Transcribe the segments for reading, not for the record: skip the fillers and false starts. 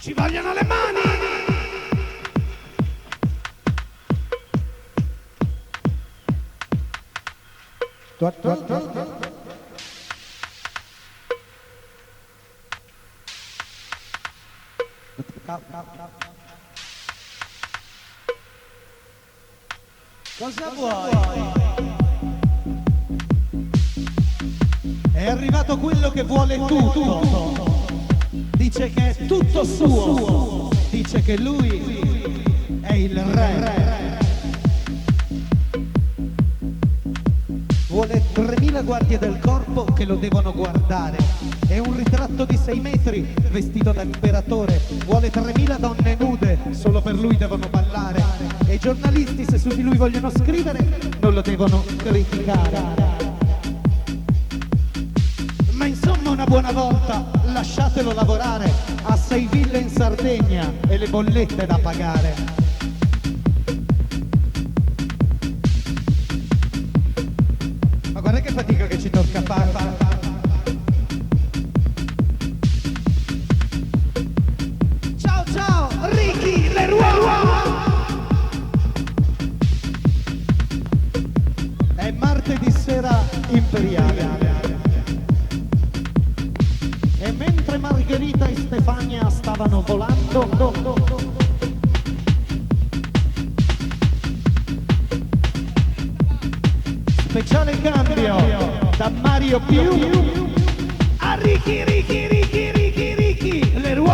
ci vogliono le mani. Cosa vuoi? È arrivato quello che vuole tutto. Dice che è tutto suo. Dice che lui è il re. Vuole 3000 guardie del corpo che lo devono guardare. È un ritratto di 6 metri vestito da imperatore. Vuole 3000 donne nude, solo per lui devono ballare. E i giornalisti, se su di lui vogliono scrivere, non lo devono criticare. Ma insomma, una buona volta lasciatelo lavorare. Ha 6 ville in Sardegna e le bollette da pagare. Ma guarda che fatica che ci tocca fare. Ciao ciao, Ricky Leroy! È martedì sera imperiale. E mentre Margherita e Stefania stavano volando, speciale cambio da Mario Più a Ricky Leroy.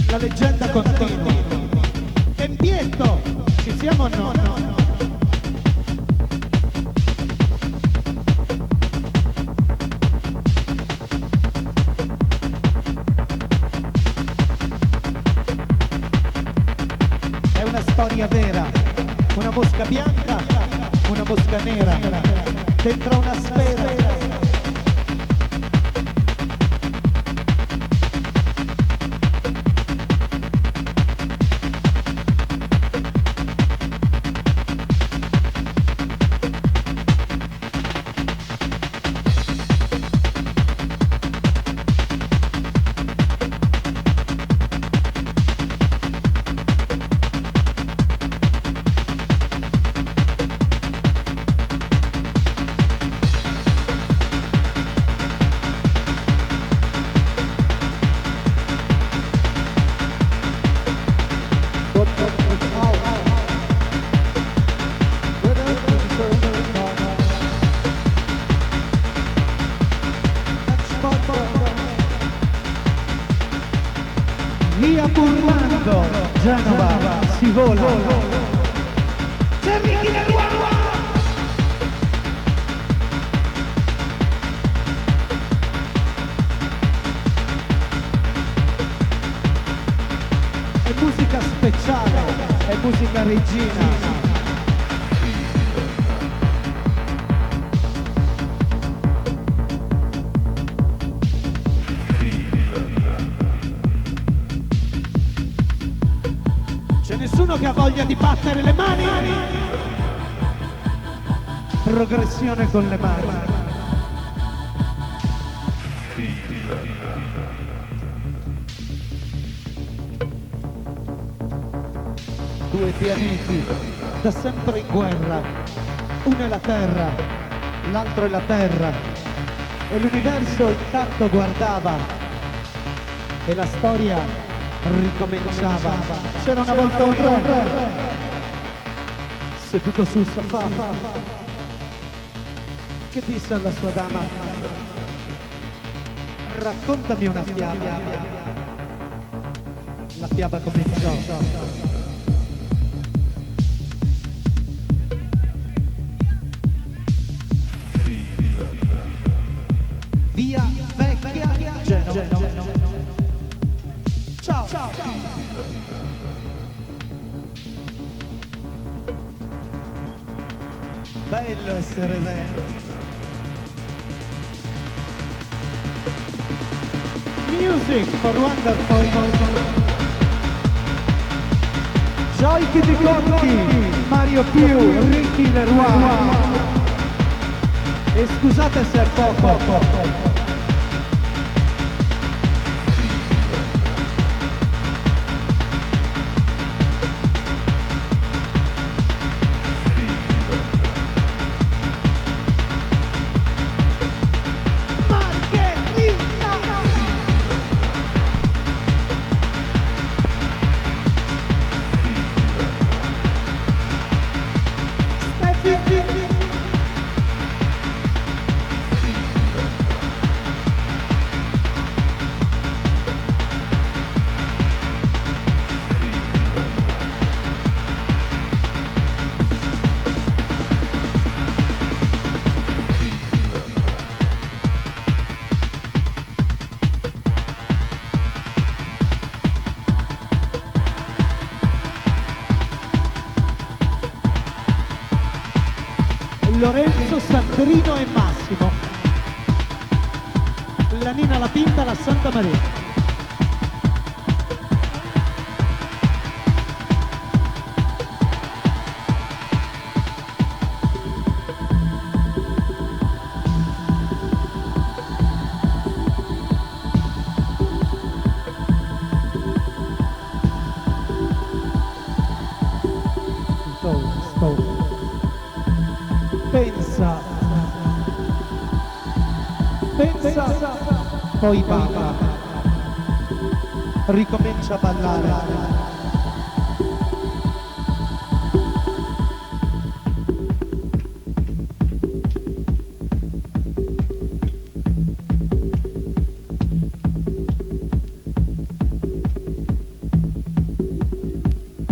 La leggenda continua. Tempietto, ci siamo o no? È una storia vera, una mosca bianca, una mosca nera, dentro una sfera. Via Burlando, Genova, si vola. C'è Ricky Leroy! È musica speciale, è musica regina. Nessuno che ha voglia di battere le mani. Progressione con le mani. Due pianeti da sempre in guerra. Uno è la Terra, l'altro è la Terra. E l'universo intanto guardava. E la storia ricominciava. C'era una volta un re seduto sul sofà che disse alla sua dama: raccontami una fiaba. La fiaba cominciò. Via vecchia Genova. Ciao. Bello essere re. Music for Wonderful. Joy Chiticotti, Mario Più, Ricky Leroy. E scusate se è poco. Lorenzo, Sandrino e Massimo. La Nina, la Pinta, la Santa Maria. Pensa, poi balla, ricomincia a ballare.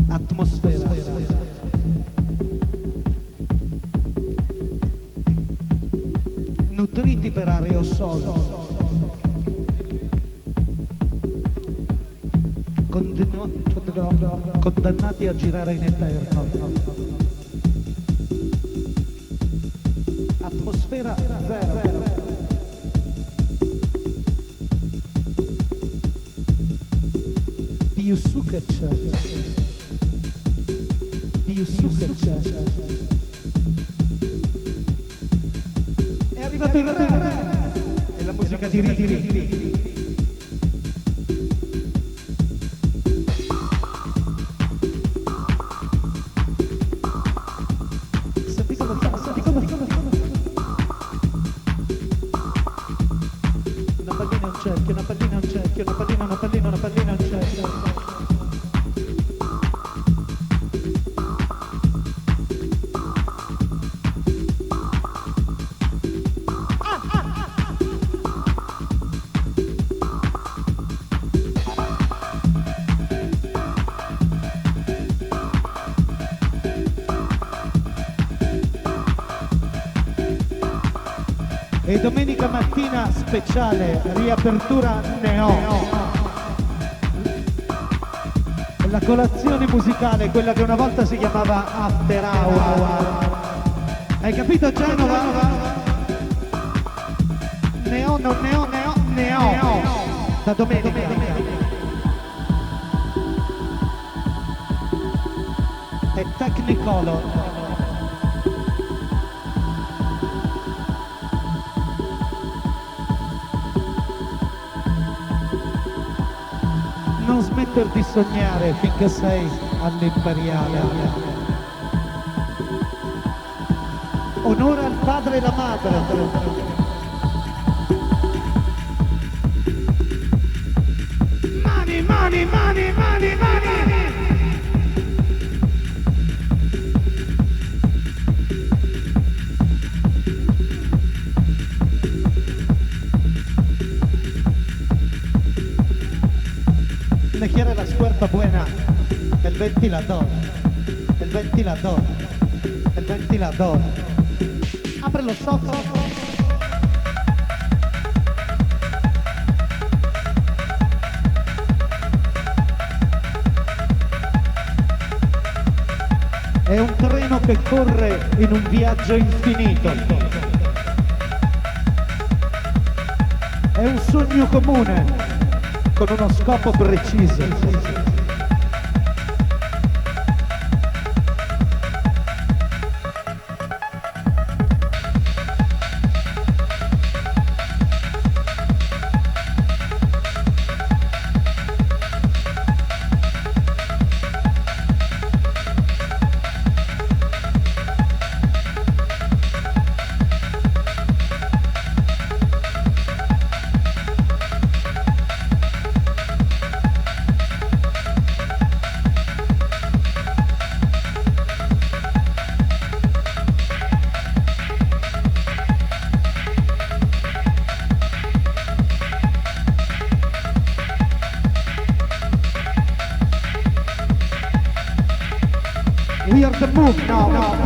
Atmosfera. Nutriti per aerosol. Condannati a girare in eterno. Atmosfera zero. Più su che c'è. Più su che c'è. È arrivato il re. È la musica di Riri. Una pallina, un cerchio. E domenica mattina speciale, riapertura Neon. La colazione musicale, quella che una volta si chiamava After Hour. Hai capito Genova? Neon. Da domenica. È Technicolor. Non smettere di sognare finché sei all'imperiale. Onora il padre e la madre. Mani. Me quiere la squerpa buena, el ventilador. Apre los ojos. È un treno che corre in un viaggio infinito. È un sogno comune con uno scopo preciso. We are the move now.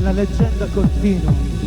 una leggenda continua.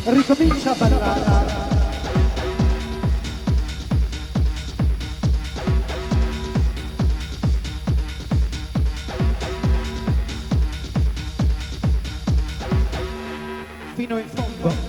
Ricomincia a ballare. Fino in fondo.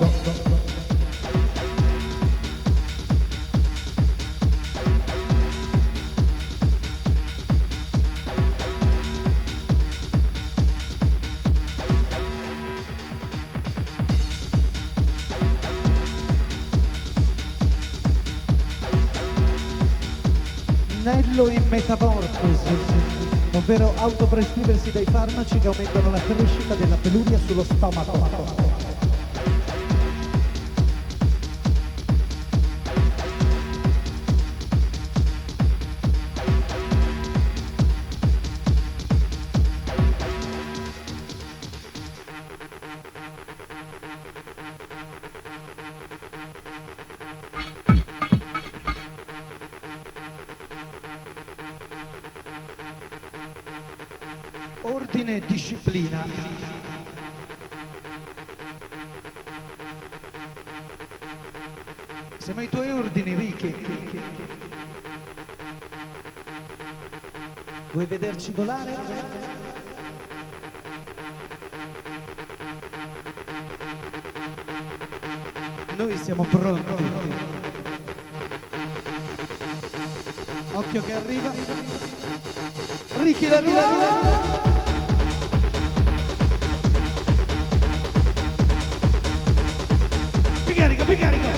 Nello in metamorfosi, ovvero autoprescriversi dei farmaci che aumentano la crescita della peluria sullo stomaco. Ordine e disciplina. Siamo i tuoi ordini, Ricky. Vuoi vederci volare? Noi siamo pronti. Occhio che arriva. Ricky la Picarica.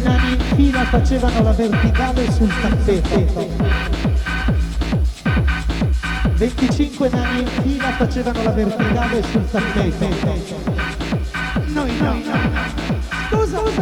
Nani in fila facevano la verticale sul tappeto. 25 nani in fila facevano la verticale sul tappeto. Noi. Scusa.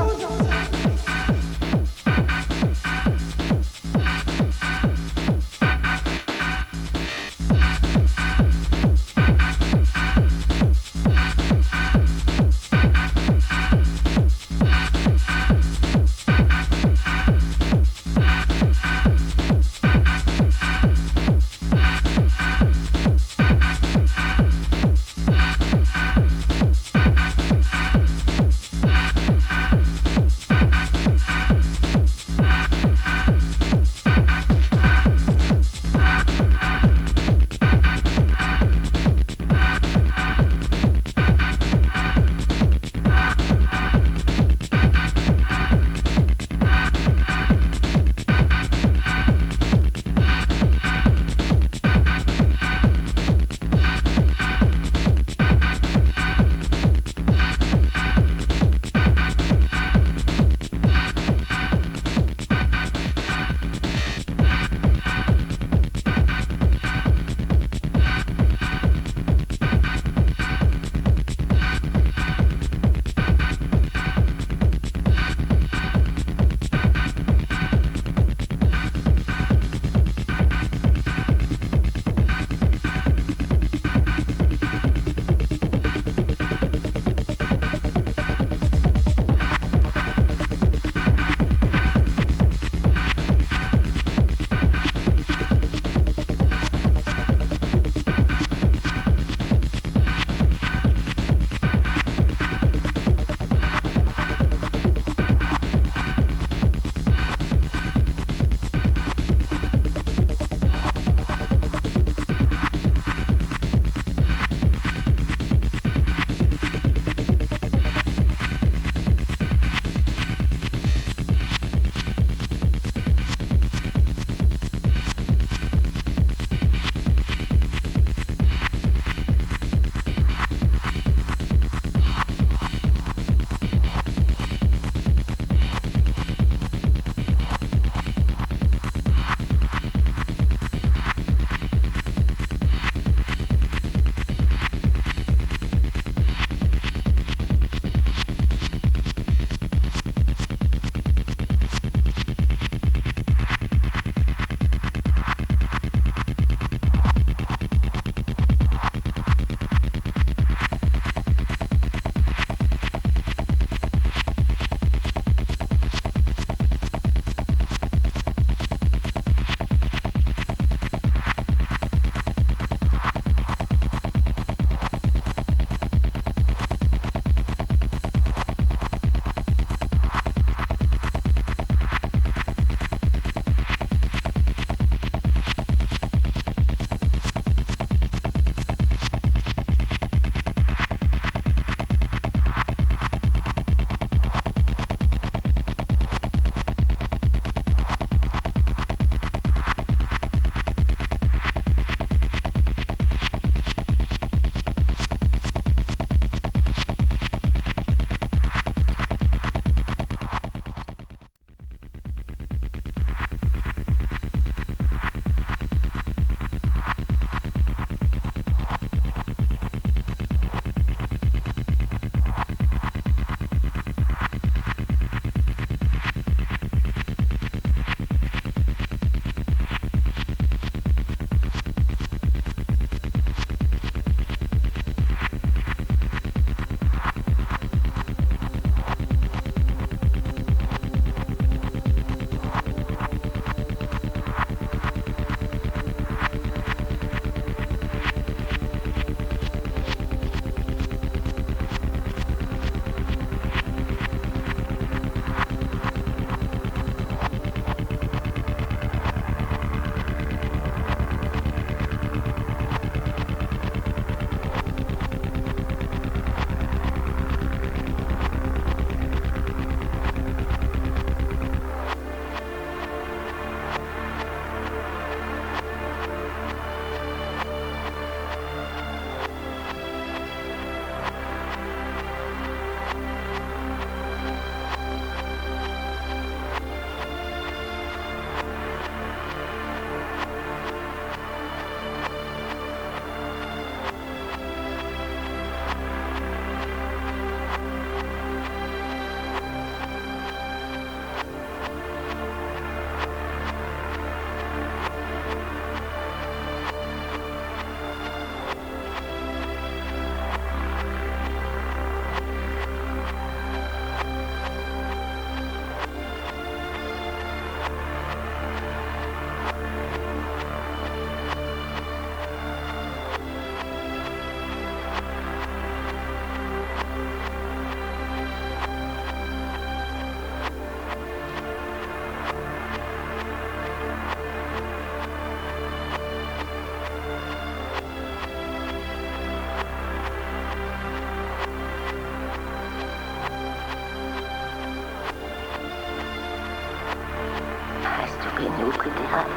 genoeg getan.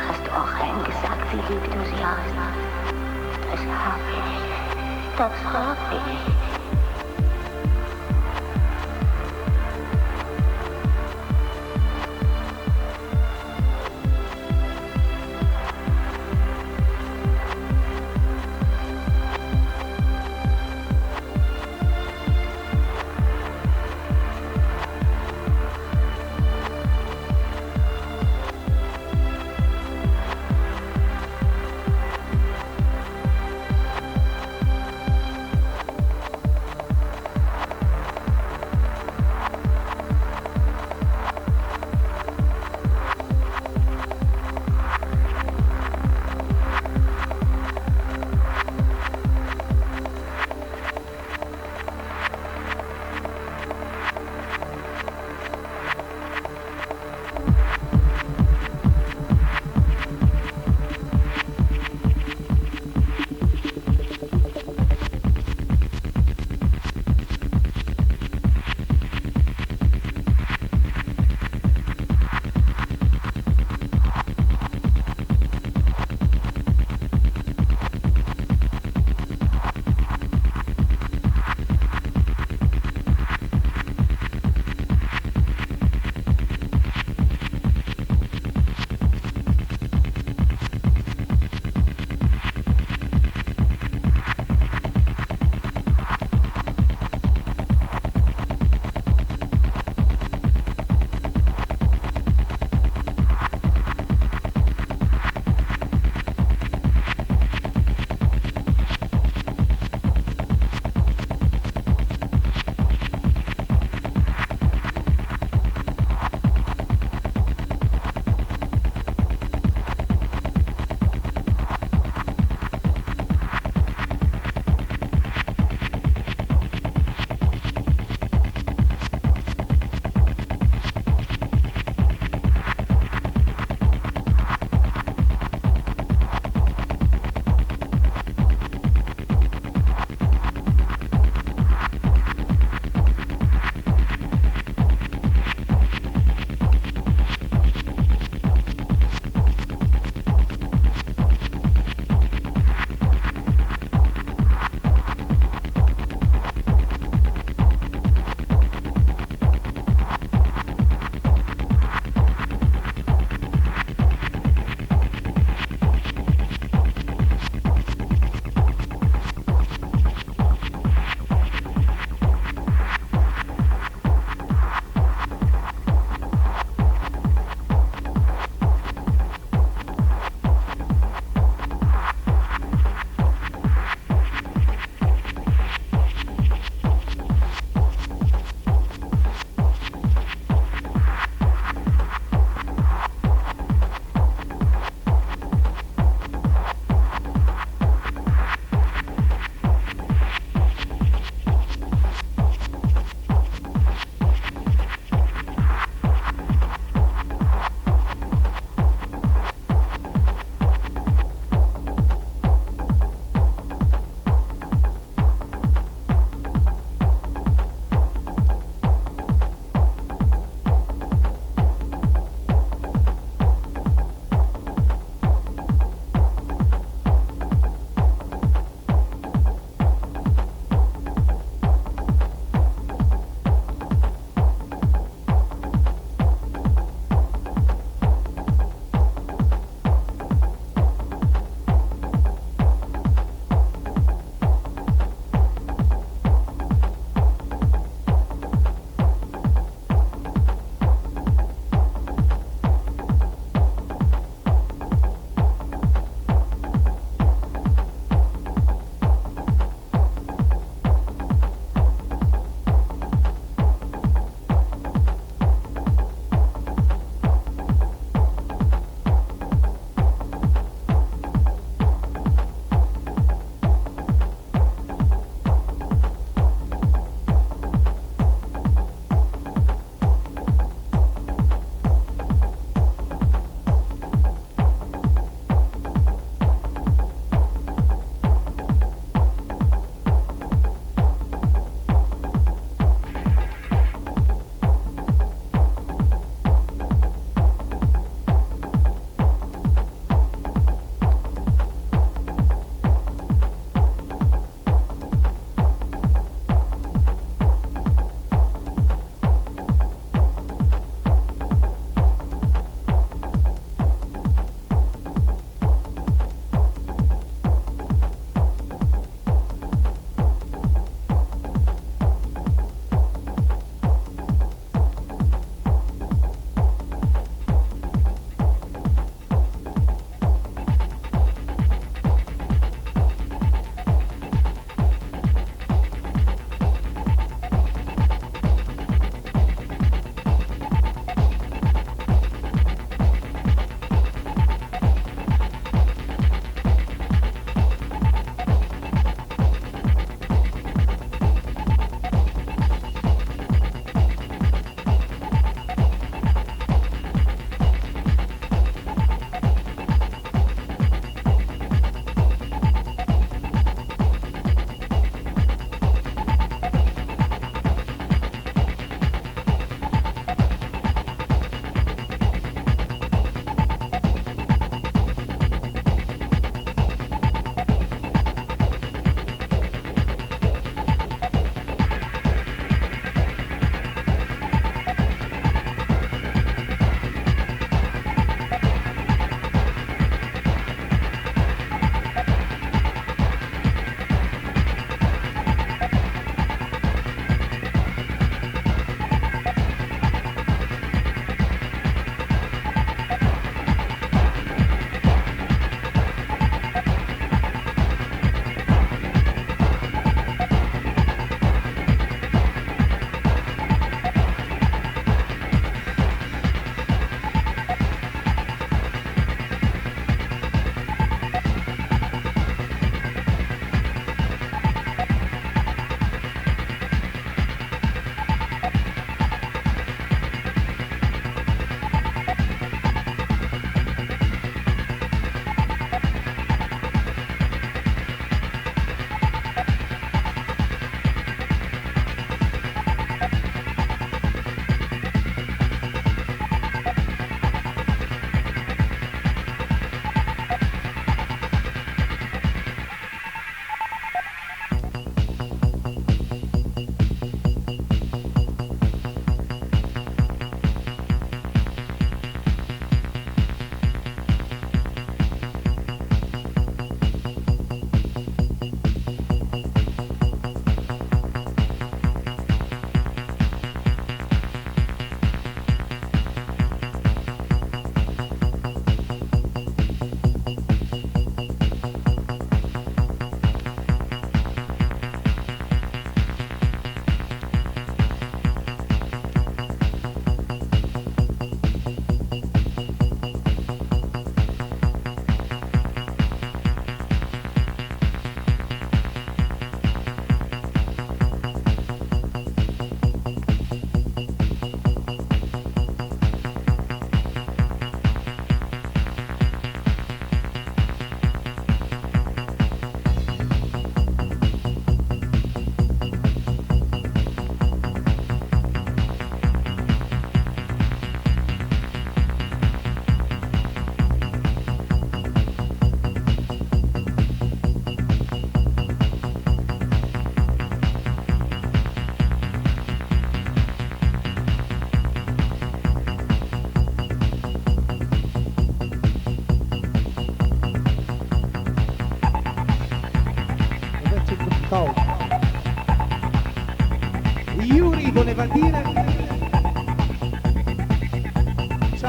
Hast du auch eingesagt, sie liebt uns ja? Das hab ich. Das hab ich.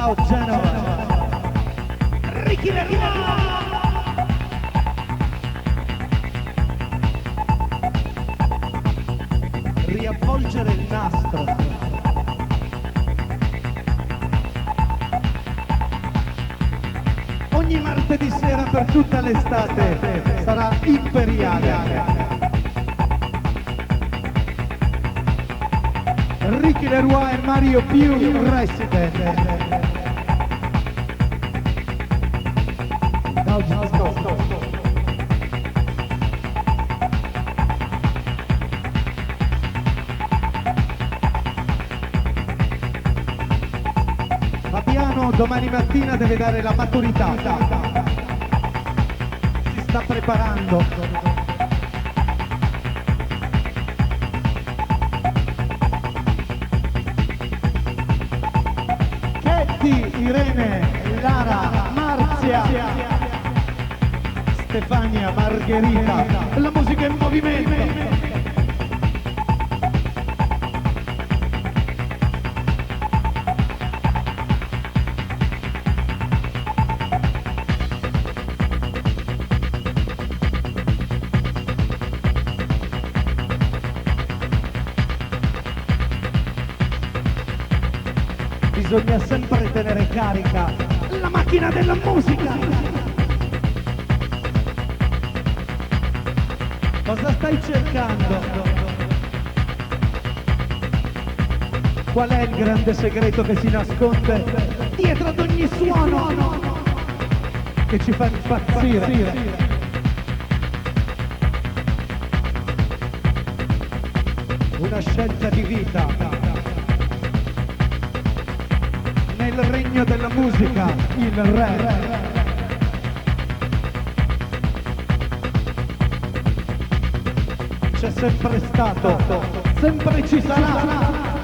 Ciao Genova. Ricky Leroy. Riavvolgere il nastro. Ogni martedì sera per tutta l'estate sarà imperiale. Ricky Leroy e Mario Piu Resident. Fabiano domani mattina deve dare la maturità. Si sta preparando. Irene, Lara, Marzia, Stefania, Margherita, la musica in movimento. Bisogna sempre tenere carica la macchina della musica. Cosa stai cercando? Qual è il grande segreto che si nasconde dietro ad ogni suono che ci fa impazzire? Una scelta di vita. Nel regno della musica, il re. C'è sempre stato, sempre ci sarà.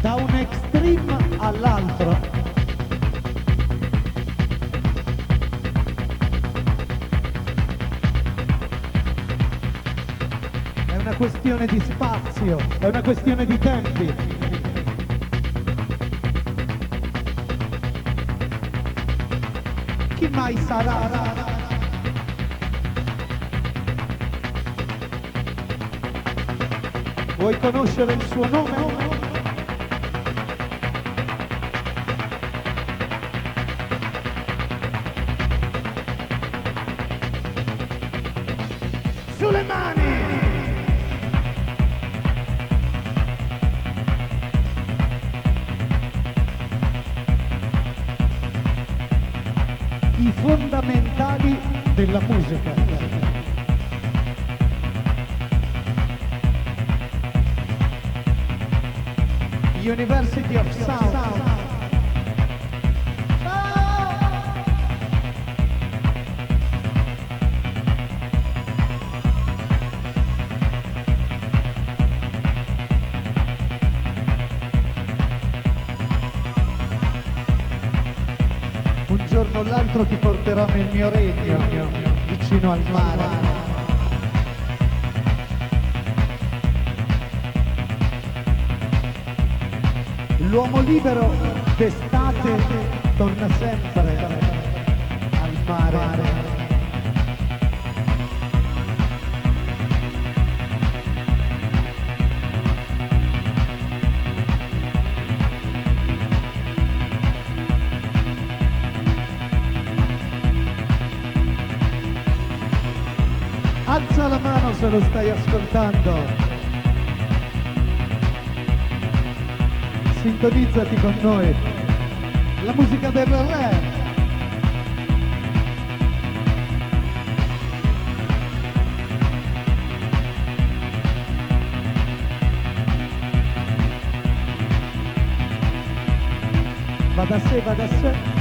Da un extreme all'altro. È una questione di spazio, è una questione di tempi. Chi mai sarà? Vuoi conoscere il suo nome? Sulle mani! I fondamentali della musica. University of Sound. Un giorno o l'altro ti porterò nel mio regno, vicino al mare. L'uomo libero d'estate torna sempre al mare. Alza la mano se lo stai ascoltando. Sintonizzati con noi. La musica del re. da sé, va da sé.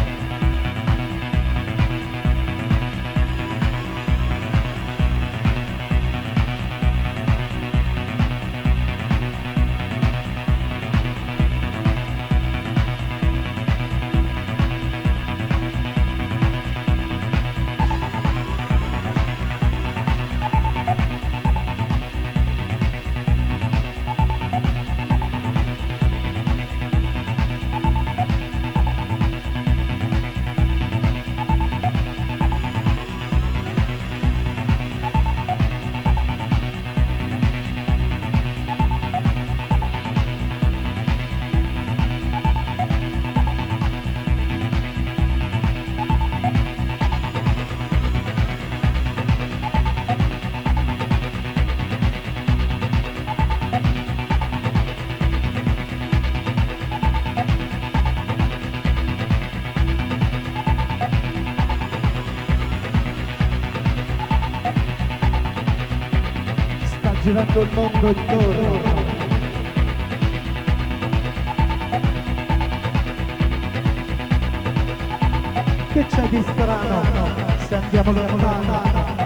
Girando il mondo intorno. Che c'è di strano se andiamo lontano?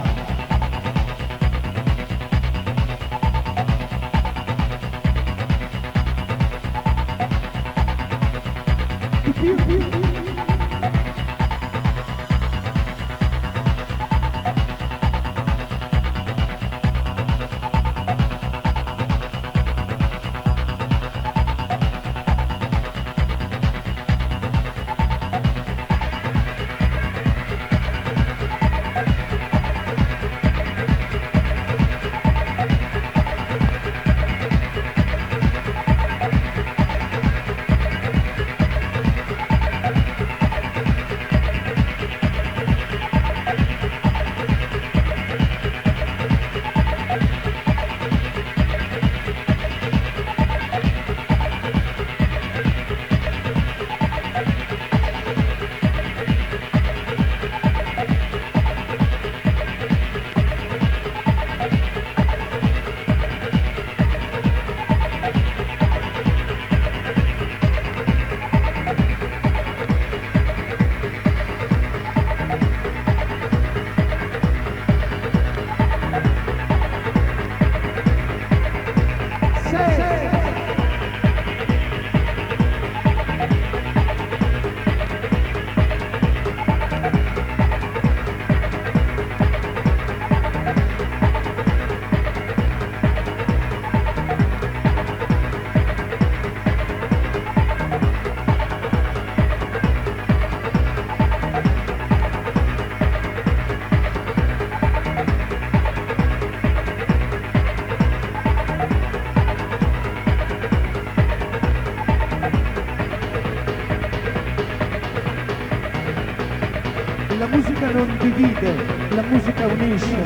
La musica non divide, la musica unisce.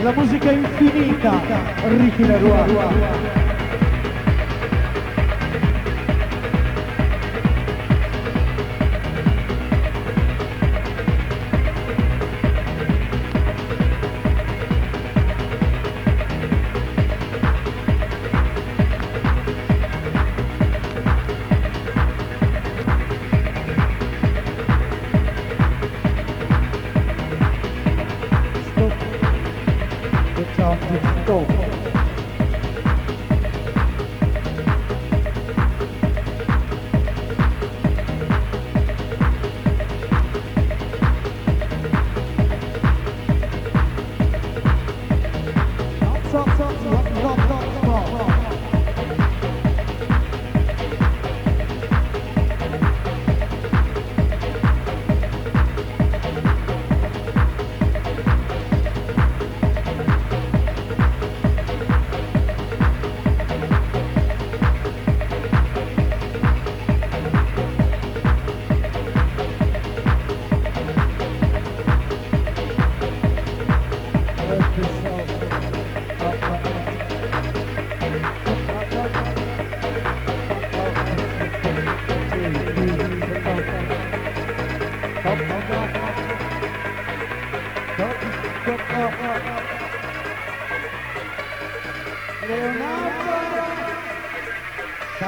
La musica è infinita, Ricky Leroy.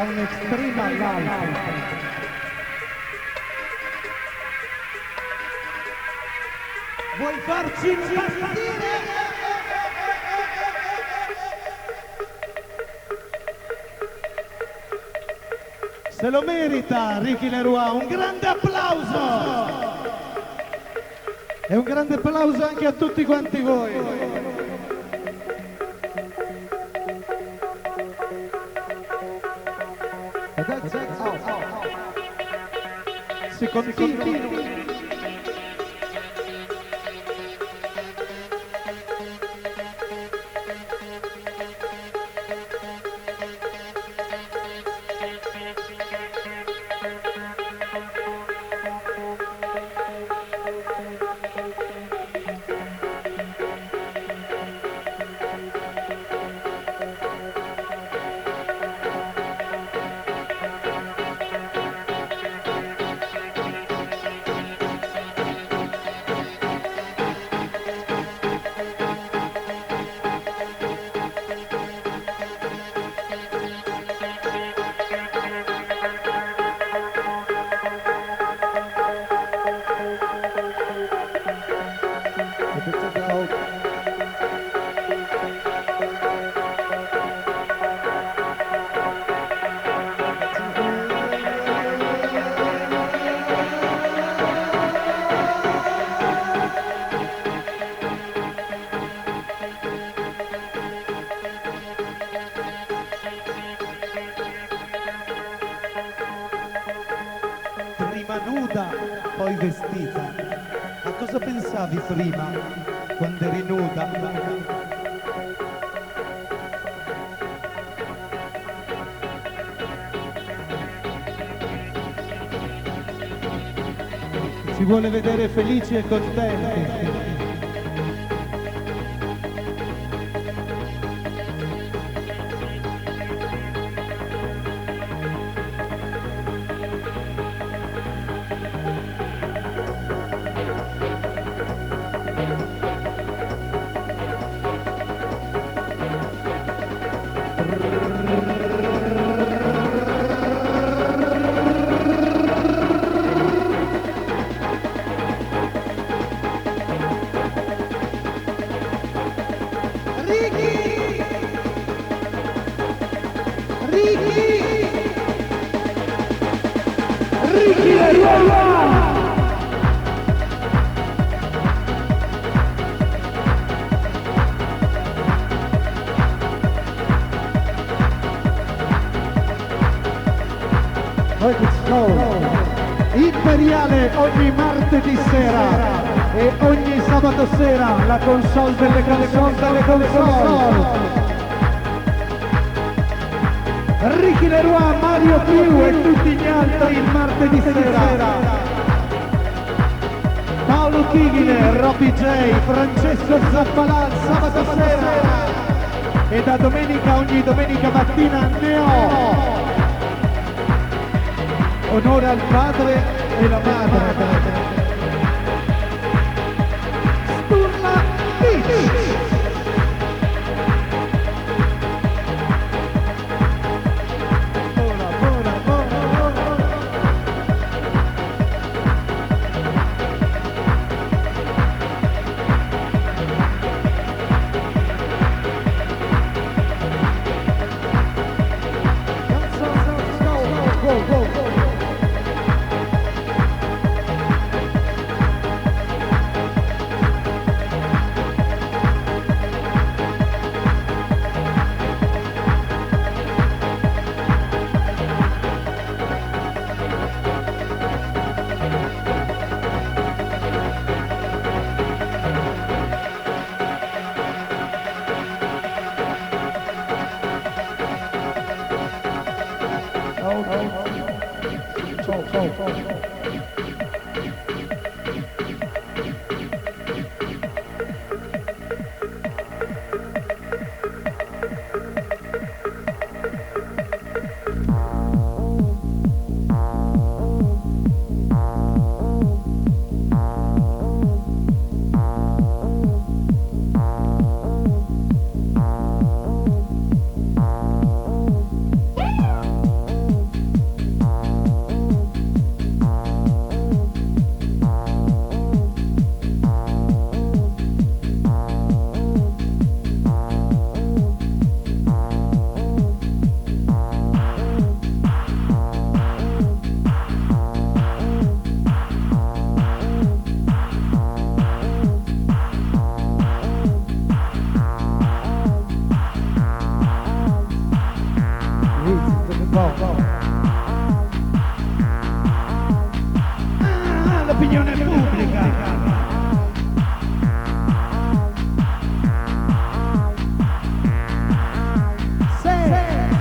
da un estremo all'altro. Vuoi farci impazzire? Se lo merita Ricky Leroy, un grande applauso! E un grande applauso anche a tutti quanti voi. Si continua. Nuda, poi vestita. A cosa pensavi prima, quando eri nuda? Ci vuole vedere felici e contenti. Ricky Leroy! Imperiale ogni martedì sera e ogni sabato sera la console delle console. Ricky Leroy, Mario Più e tutti gli altri il martedì sera. Paolo Chighine, Robbie J, Francesco Zappalà sabato sera e da domenica, ogni domenica mattina Neo. Onore al padre e la madre. Sturla Beach.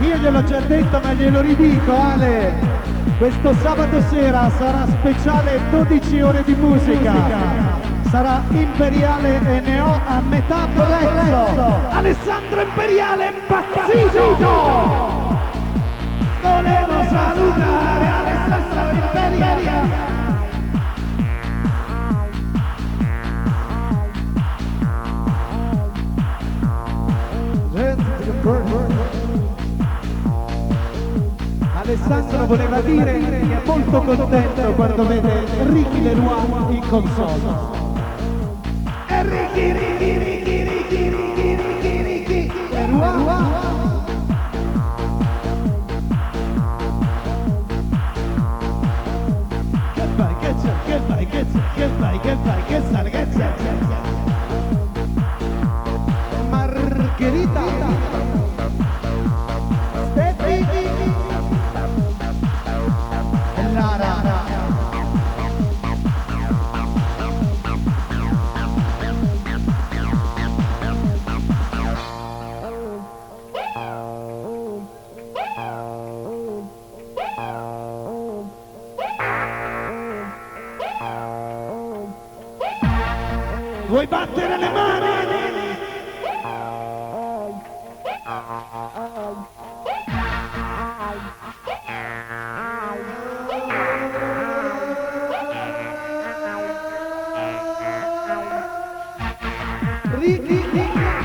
Io gliel'ho già detto ma glielo ridico, Ale, questo sabato sera sarà speciale 12 ore di musica, sarà imperiale e ne ho a metà prezzo. Alessandro Imperiale impazzito! Volevo salutare Alessandro Imperiale. Alessandro voleva dire che è molto contento quando vede Ricky Leroy in console. E Ricky Leroy. Che fai, che c'è, che fai, che c'è, che fai, che fai, che sale, che c'è. Margherita. Vuoi battere le mani? Ricky.